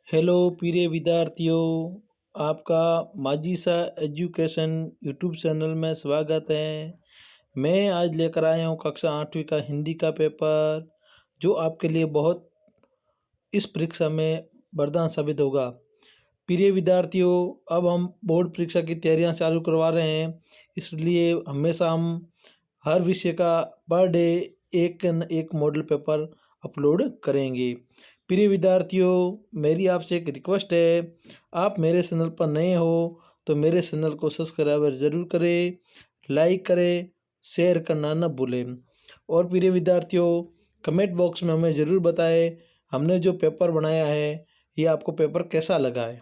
Hello प्रिय विद्यार्थियों, आपका माजी सा एजुकेशन यूट्यूब चैनल में स्वागत है। मैं आज लेकर आया हूँ कक्षा 8वीं का हिंदी का पेपर, जो आपके लिए बहुत इस परीक्षा में वरदान साबित होगा। प्रिय विद्यार्थियों, अब हम बोर्ड परीक्षा की तैयारियां चालू करवा रहे हैं, इसलिए हमेशा हम हर विषय का पर डे एक न एक मॉडल पेपर अपलोड करेंगे। प्रिय विद्यार्थियों, मेरी आपसे एक रिक्वेस्ट है, आप मेरे चैनल पर नए हो तो मेरे चैनल को सब्सक्राइब ज़रूर करें, लाइक करें, शेयर करना न भूलें। और प्रिय विद्यार्थियों, कमेंट बॉक्स में हमें ज़रूर बताएं हमने जो पेपर बनाया है ये आपको पेपर कैसा लगा है।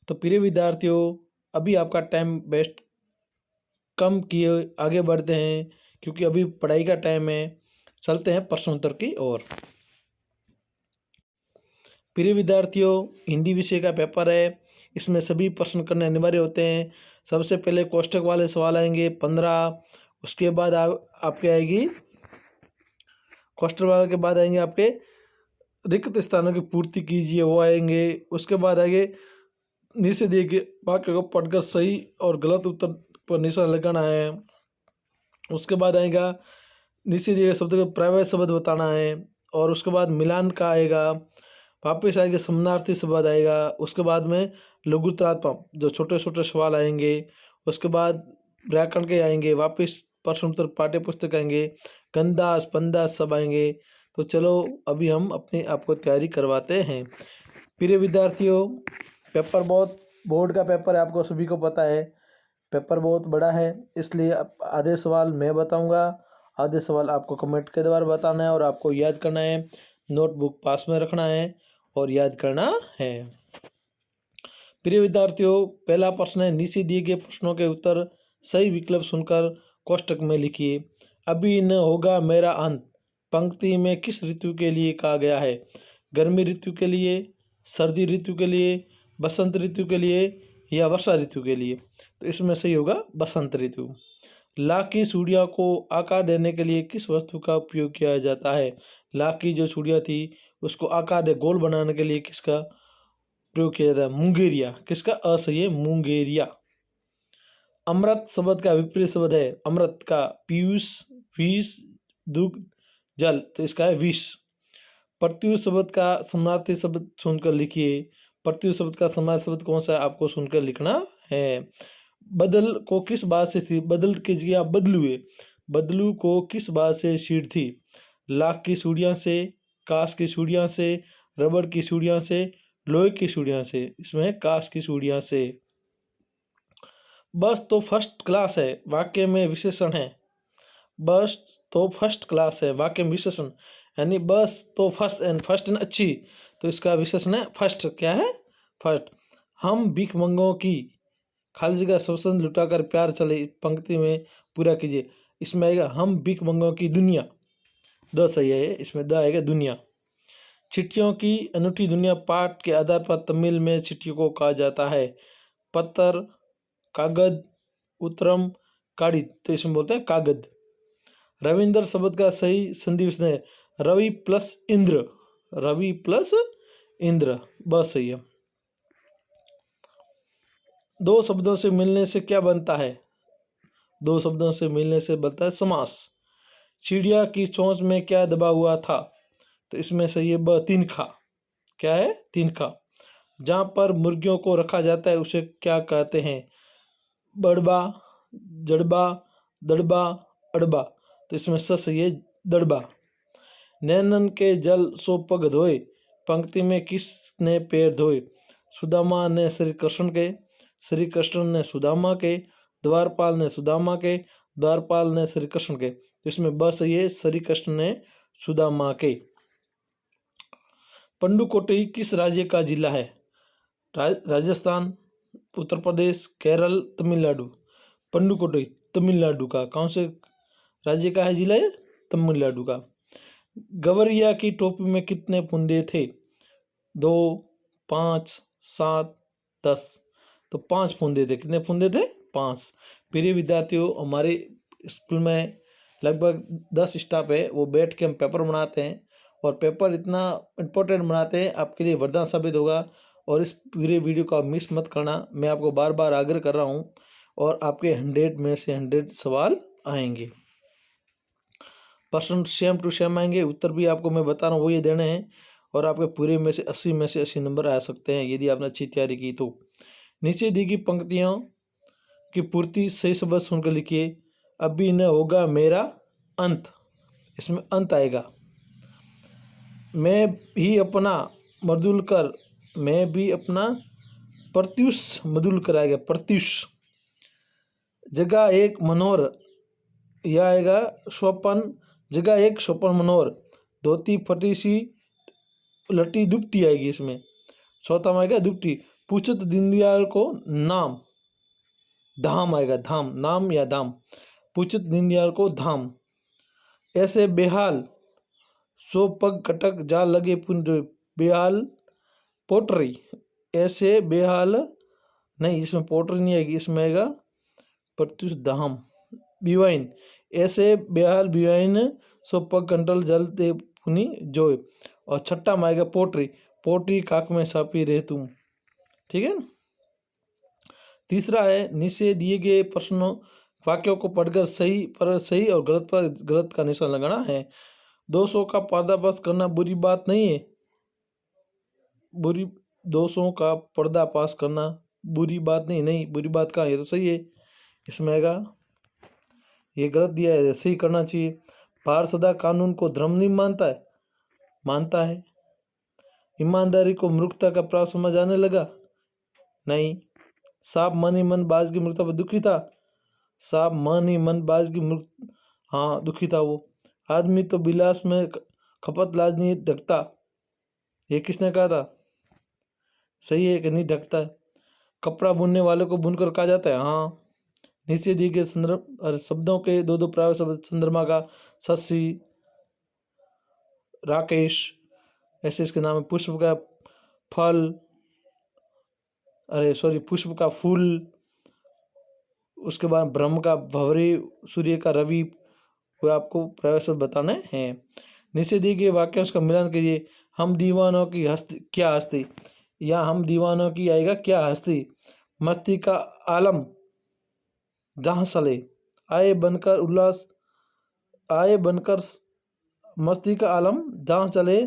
तो प्रिय विद्यार्थियों, अभी आपका टाइम वेस्ट कम किए आगे बढ़ते हैं, क्योंकि अभी पढ़ाई का टाइम है। चलते हैं प्रश्नोत्तर की ओर। प्रिय विद्यार्थियों, हिंदी विषय का पेपर है, इसमें सभी प्रश्न करने अनिवार्य होते हैं। सबसे पहले कोष्ठक वाले सवाल आएंगे 15, उसके बाद आपके आएगी कोष्ठक वाले के बाद आएंगे आपके रिक्त स्थानों की पूर्ति कीजिए, वो आएंगे। उसके बाद आगे नीचे दिए गए वाक्य को पढ़कर सही और गलत उत्तर पर निशान लगाना है। उसके बाद आएगा नीचे दिए गए शब्दों के पर्यायवाची शब्द बताना है। और उसके बाद मिलान का आएगा। वापस आएगा समानार्थी शब्द आएगा। उसके बाद में लघुत्रात्मक जो छोटे छोटे सवाल आएंगे। उसके बाद व्याकरण के आएंगे। वापस प्रश्न उत्तर पाठ्य पुस्तक आएंगे। गंदास पंदास सब आएंगे। तो चलो अभी हम अपने आपको तैयारी करवाते हैं। प्रिय विद्यार्थियों, पेपर बहुत बोर्ड का पेपर है, आपको सभी को पता है। पेपर बहुत बड़ा है, इसलिए आधे सवाल मैं बताऊंगा, आधे सवाल आपको कमेंट के द्वारा बताना है और आपको याद करना है। नोटबुक पास में रखना है और याद करना है। प्रिय विद्यार्थियों, पहला प्रश्न है, नीचे दिए गए प्रश्नों के उत्तर सही विकल्प सुनकर कोष्टक में लिखिए। अभी न होगा मेरा अंत पंक्ति में किस ऋतु के लिए कहा गया है? गर्मी ऋतु के लिए, सर्दी ऋतु के लिए, बसंत ऋतु के लिए या वर्षा ऋतु के लिए? तो इसमें सही होगा बसंत ऋतु। लाख की चूड़ियों को आकार देने के लिए किस वस्तु का उपयोग किया जाता है? लाख की जो चूड़ियाँ थी उसको आकार दे गोल बनाने के लिए किसका प्रयोग किया जाता है? मुंगेरिया। किसका? असही है, मुंगेरिया। अमृत शब्द का विपरीत शब्द है अमृत का पीयूष, विष, दुग्ध, जल। तो इसका है विष। प्रत्युष शब्द का समानार्थी शब्द सुनकर लिखिए। प्रत्युष शब्द का समानार्थी शब्द कौन सा है आपको सुनकर लिखना है। बदल को किस बात से थी? बदल की जगह बदलू है। बदलू को किस बात से छीड़ थी? लाख की चूड़ियाँ से, कांच की चूड़ियाँ से, रबड़ की चूड़ियाँ से, लोहे की चूड़ियाँ से। इसमें कांच की चूड़ियाँ से। बस तो फर्स्ट क्लास है, वाक्य में विशेषण है। बस तो फर्स्ट क्लास है, वाक्य में विशेषण, यानी बस तो फर्स्ट एंड फर्स्ट एंड अच्छी, तो इसका विशेषण है फर्स्ट। क्या है? फर्स्ट। हम भिखमंगों की खाली जगह शोषण लुटाकर प्यार चले पंक्ति में पूरा कीजिए। इसमें आएगा हम भिखमंगों की दुनिया। द सही है, इसमें द आएगा दुनिया। चिट्ठियों की अनूठी दुनिया पाठ के आधार पर तमिल में चिट्ठियों को कहा जाता है पत्र, कागद, उत्तरम, काडित। तो इसमें बोलते हैं कागद। रविंद्र शब्द का सही संधि विच्छेदन है रवि प्लस इंद्र। रवि प्लस इंद्र, बस सही है। दो शब्दों से मिलने से क्या बनता है? दो शब्दों से मिलने से बनता है समास। चिड़िया की चोंच में क्या दबा हुआ था? तो इसमें सही है ब, तिनखा। क्या है? तिनखा। जहाँ पर मुर्गियों को रखा जाता है उसे क्या कहते हैं? बड़बा, जड़बा, दड़बा, अड़बा। तो इसमें सही है दड़बा। नैनन के जल सो पग धोए पंक्ति में किसने पैर धोए? सुदामा ने श्री कृष्ण के, श्री कृष्ण ने सुदामा के, द्वारपाल ने सुदामा के, द्वारपाल ने श्री कृष्ण के। तो इसमें बस ये श्री कृष्ण ने सुदामा के। पंडुकोटई किस राज्य का जिला है? राजस्थान, उत्तर प्रदेश, केरल, तमिलनाडु। पंडुकोटई तमिलनाडु का। कौन से राज्य का है जिला? है तमिलनाडु का। गवरिया की टोपी में कितने फुंदे थे? 2, 5, 7, 10। तो 5 फुंदे थे। कितने फुंदे थे? 5। प्रिय विद्यार्थियों, हमारे स्कूल में लगभग 10 स्टाफ है, वो बैठ के हम पेपर बनाते हैं और पेपर इतना इम्पोर्टेंट बनाते हैं, आपके लिए वरदान साबित होगा। और इस पूरे वीडियो को आप मिस मत करना, मैं आपको बार बार आग्रह कर रहा हूँ। और आपके 100 में से 100 सवाल आएंगे, प्रश्न सेम टू सेम आएंगे, उत्तर भी आपको मैं बता रहा हूँ वो ये देने हैं। और आपके पूरे में से 80 नंबर आ सकते हैं यदि आपने अच्छी तैयारी की तो। नीचे दी गई पंक्तियों की पूर्ति सही शब्द सुनकर लिखिए। अभी न होगा मेरा अंत, इसमें अंत आएगा। मैं भी अपना मर्दुल कर, मैं भी अपना प्रत्युष मधुल कराएगा, प्रत्युष। जगह एक मनोहर, यह आएगा स्वपन, जगह एक स्वपन मनोहर। धोती फटी सी लटी दुपटी आएगी इसमें। चौथा में आएगा दुपटी। पूछत दीनदयाल को नाम, धाम आएगा, धाम, नाम या धाम। पूछत दीनदयाल को धाम। ऐसे बेहाल सो पग कटक जा लगे पुंज, बेहाल पोटरी। ऐसे बेहाल नहीं, इसमें पोटरी नहीं आएगी, इसमें आएगा प्रत्युष धाम। बिवाइन, ऐसे बेहाल बिवाइन सो पग कंटल जलते पुनी जोय। और छठा में आएगा पोटरी, पोटरी काक में सापी रहे तुम। ठीक है। तीसरा है नीचे दिए गए प्रश्नों वाक्यों को पढ़कर सही पर सही और गलत पर गलत का निशान लगाना है। दोषों का पर्दाफाश करना बुरी बात नहीं है, दोषों का पर्दाफाश करना बुरी बात नहीं, नहीं बुरी बात कहाँ, ये तो सही है। इसमें आएगा, ये गलत दिया है, सही करना चाहिए। भारत सदा कानून को धर्म नहीं मानता है, मानता है। ईमानदारी को मूर्खता का प्राप्त समझ आने लगा, नहीं। सांप मन ही मन बाज की मूर्खता पर दुखी था, सांप मन ही मन बाज की मूर्ख, हाँ दुखी था वो। आदमी तो बिलास में खपत लाज नहीं ढकता, ये किसने कहा था, सही है कि नहीं ढकता है। कपड़ा बुनने वाले को बुनकर कहा जाता है, हाँ। नीचे दिए गए संदर्भ और शब्दों के दो दो प्राय शब्द चंद्रमा का, शशि, राकेश, ऐसे इसके नाम है। पुष्प का फल, अरे सॉरी, पुष्प का फूल। उसके बाद ब्रह्म का भंवरे, सूर्य का रवि, वो आपको प्राय शब्द बताने हैं। नीचे दिए गए वाक्यांश का मिलान कीजिए। हम दीवानों की हस्ती, क्या हस्ती, या हम दीवानों की आएगा क्या हस्ती। मस्ती का आलम जहाँ सले, आए बनकर उल्लास, आए बनकर मस्ती का आलम जहाँ चले,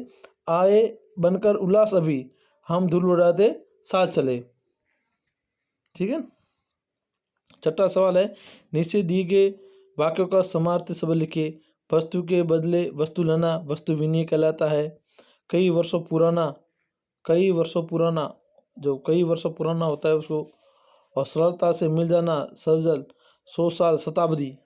आए बनकर उल्लास अभी, हम धूल उड़ाते साथ चले। ठीक है। छठा सवाल है नीचे दिए गए वाक्यों का समार्थी शब्द लिखिए। वस्तु के बदले वस्तु लेना वस्तु विनिमय कहलाता है। कई वर्षों पुराना, कई वर्षों पुराना, जो कई वर्षों पुराना होता है उसको। और सरलता से मिल जाना सजल, 100 साल, शताब्दी।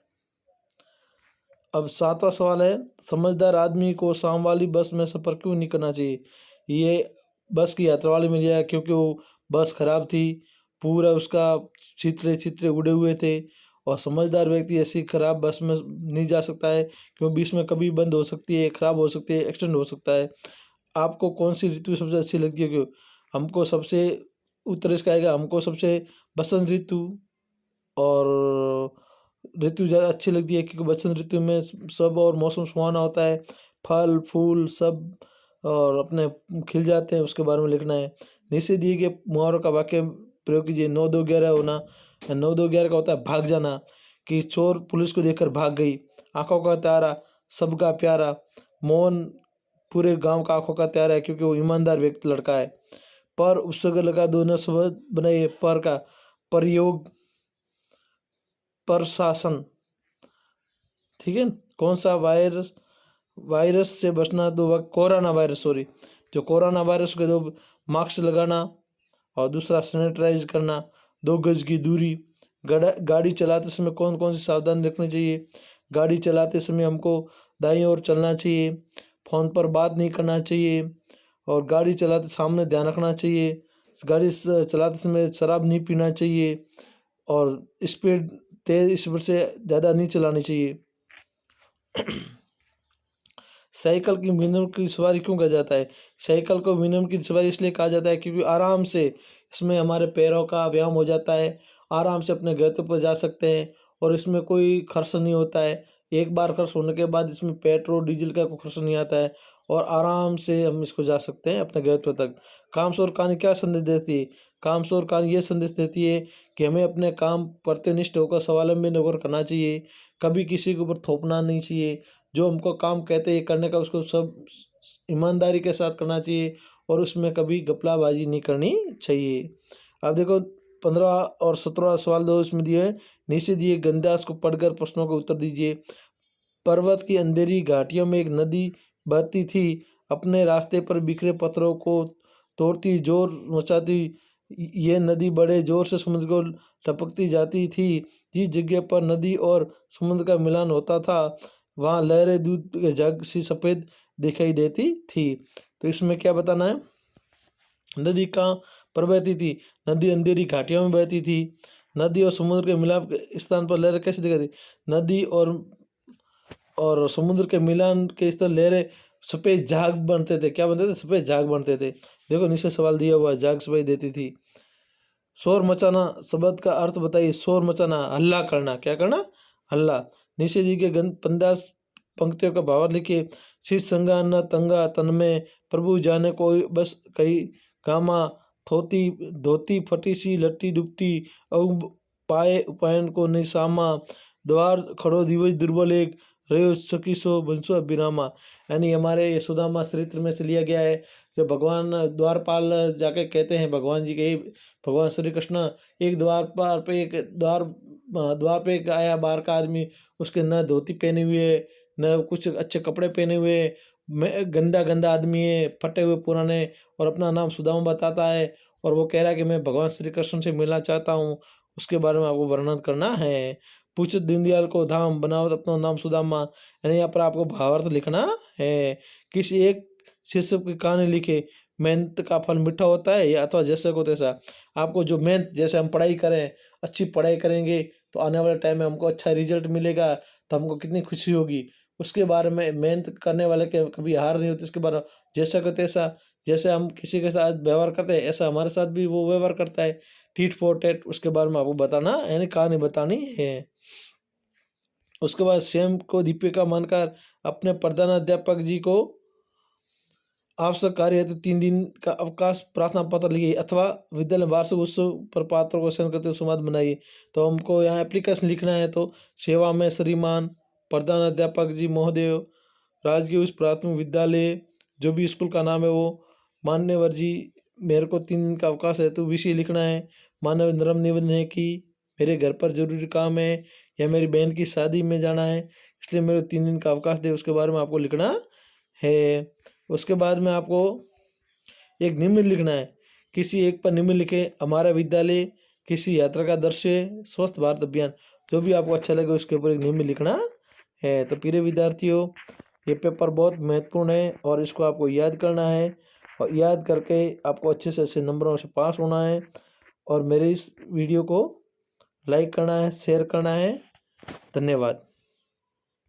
अब सातवां सवाल है समझदार आदमी को शाम वाली बस में सफ़र क्यों नहीं करना चाहिए। ये बस की यात्रा वाली मिल जाएगा क्योंकि वो बस खराब थी, पूरा उसका चित्रे चित्रे उड़े हुए थे। और समझदार व्यक्ति ऐसी खराब बस में नहीं जा सकता है क्योंकि बीच में कभी बंद हो सकती है, खराब हो सकती है, एक्सीडेंट हो सकता है। आपको कौन सी ऋतु सबसे अच्छी लगती है, क्यों हमको सबसे उत्तर इसका आएगा, हमको सबसे बसंत ऋतु और ऋतु ज़्यादा अच्छी लगती है क्योंकि बसंत ऋतु में सब और मौसम सुहाना होता है, फल फूल सब और अपने खिल जाते हैं, उसके बारे में लिखना है। नीचे दिए गए मुहावरों का वाक्य प्रयोग कीजिए। 9 2 11 होना, 9 2 11 का होता है भाग जाना, कि चोर पुलिस को देखकर भाग गई। आंखों का तारा सबका प्यारा, मोहन पूरे गांव का आंखों का तारा है क्योंकि वो ईमानदार व्यक्ति लड़का है। पर उससे लगा दोनों शब्द बनाइए। पर का प्रयोग प्रशासन, ठीक है। कौन सा वायरस, वायरस से बचना, दो कोरोना वायरस, सॉरी, जो कोरोना वायरस के दो मास्क लगाना और दूसरा सैनिटाइज करना, 2 गज की दूरी। गाड़ी चलाते समय कौन कौन सी सावधानी रखनी चाहिए। गाड़ी चलाते समय हमको दाईं ओर चलना चाहिए, फ़ोन पर बात नहीं करना चाहिए और गाड़ी चलाते सामने ध्यान रखना चाहिए। गाड़ी चलाते समय शराब नहीं पीना चाहिए और स्पीड तेज स्पीड से ज़्यादा नहीं चलानी चाहिए। साइकिल की मिनिमम की सवारी क्यों कहा जाता है। साइकिल को मिनिमम की सवारी इसलिए कहा जाता है क्योंकि आराम से इसमें हमारे पैरों का व्यायाम हो जाता है, आराम से अपने गंतव्य पर जा सकते हैं और इसमें कोई खर्च नहीं होता है। एक बार खर्च होने के बाद इसमें पेट्रोल डीजल का कोई खर्च नहीं आता है और आराम से हम इसको जा सकते हैं अपने गंतव्य तक। कामचोर कहानी क्या संदेश देती है? कामचोर कहानी ये संदेश देती है कि हमें अपने काम प्रत्यनिष्ठ होकर स्वावलंबी होकर करना चाहिए, कभी किसी के ऊपर थोपना नहीं चाहिए। जो हमको काम कहते हैं करने का उसको सब ईमानदारी के साथ करना चाहिए और उसमें कभी घपलाबाजी नहीं करनी चाहिए। अब देखो 15 और 17 सवाल दो इसमें दिए हैं। नीचे दिए गंदास को पढ़कर प्रश्नों के उत्तर दीजिए। पर्वत की अंधेरी घाटियों में एक नदी बहती थी, अपने रास्ते पर बिखरे पत्थरों को तोड़ती जोर मचाती ये नदी बड़े जोर से समुद्र को टपकती जाती थी। जिस जगह पर नदी और समुद्र का मिलन होता था वहाँ लहरें दूध के जग सी सफ़ेद दिखाई देती थी। तो इसमें क्या बताना है? नदी कहाँ पर बहती थी? नदी अंधेरी घाटियों में बहती थी। नदी और समुद्र के मिलाप के स्थान पर लहरें कैसे दिखाई दी? नदी और समुद्र के मिलान के स्थान लहरें सफ़ेद झाग बनते थे। क्या बनते थे? सफ़ेद झाग बनते थे। देखो नीचे सवाल दिया हुआ है, झाग सफाई देती थी। शोर मचाना शब्द का अर्थ बताइए। शोर मचाना हल्ला करना। क्या करना? हल्ला। नीचे दी गई 15 पंक्तियों का भावार्थ लिखिए। शीत संगा न तंगा तन में प्रभु जाने कोई बस कही गामा थोती धोती फटी सी लट्टी दुपटी अब पाए उपायन को निशामा द्वार खड़ो दिवज दुर्बल एक रयो सखी सो बंसो बिरामा। यानी हमारे ये सुदामा चरित्र में से लिया गया है। जो भगवान द्वारपाल जाके कहते हैं भगवान जी के, भगवान श्री कृष्ण एक द्वार पे एक द्वार पे एक आया बाहर का आदमी, उसके न धोती पहने हुए न कुछ अच्छे कपड़े पहने हुए, मैं गंदा गंदा आदमी है, फटे हुए पुराने, और अपना नाम सुदामा बताता है और वो कह रहा है कि मैं भगवान श्री कृष्ण से मिलना चाहता हूँ। उसके बारे में आपको वर्णन करना है। पूछो दीनदयाल को धाम बनाओ अपना नाम सुदामा। यानी यहाँ पर आपको भावार्थ लिखना है। किसी एक शीर्षक की कहानी लिखे। मेहनत का फल मीठा होता है या अथवा जैसे को तैसा। आपको जो मेहनत, जैसे हम पढ़ाई करें, अच्छी पढ़ाई करेंगे तो आने वाले टाइम में हमको अच्छा रिजल्ट मिलेगा तो हमको कितनी खुशी होगी। उसके बारे में मेहनत करने वाले के कभी हार नहीं होती। उसके बारे में जैसा को तैसा, जैसे हम किसी के साथ व्यवहार करते हैं ऐसा हमारे साथ भी वो व्यवहार करता है। टीट फॉर टेट, उसके बारे में आपको बताना यानी कहानी बतानी है। उसके बाद स्वयं को दीपिका मानकर अपने प्रधानाध्यापक जी को आवश्यक कार्य हेतु 3 दिन का अवकाश प्रार्थना पत्र लिखिए अथवा विद्यालय वार्षिक उत्सव पर पात्रों को सहन करते हुए संवाद बनाइए। तो हमको यहाँ एप्लीकेशन लिखना है। तो सेवा में श्रीमान प्रधानाध्यापक जी महोदय, राजकीय उच्च प्राथमिक विद्यालय जो भी स्कूल का नाम है वो, मान्यवर जी मेरे को 3 दिन का अवकाश है तो विषय लिखना है। मानव नरम निवेदन है कि मेरे घर पर जरूरी काम है या मेरी बहन की शादी में जाना है इसलिए मेरे 3 दिन का अवकाश दे, उसके बारे में आपको लिखना है। उसके बाद में आपको एक निम्न लिखना है। किसी एक पर निम्न लिखे। हमारा विद्यालय, किसी यात्रा का दृश्य, स्वस्थ भारत अभियान, जो भी आपको अच्छा लगे उसके ऊपर एक निम्न लिखना है। तो प्रिय विद्यार्थियों, ये पेपर बहुत महत्वपूर्ण है और इसको आपको याद करना है और याद करके आपको अच्छे से अच्छे नंबरों से पास होना है। और मेरे इस वीडियो को लाइक करना है, शेयर करना है। धन्यवाद।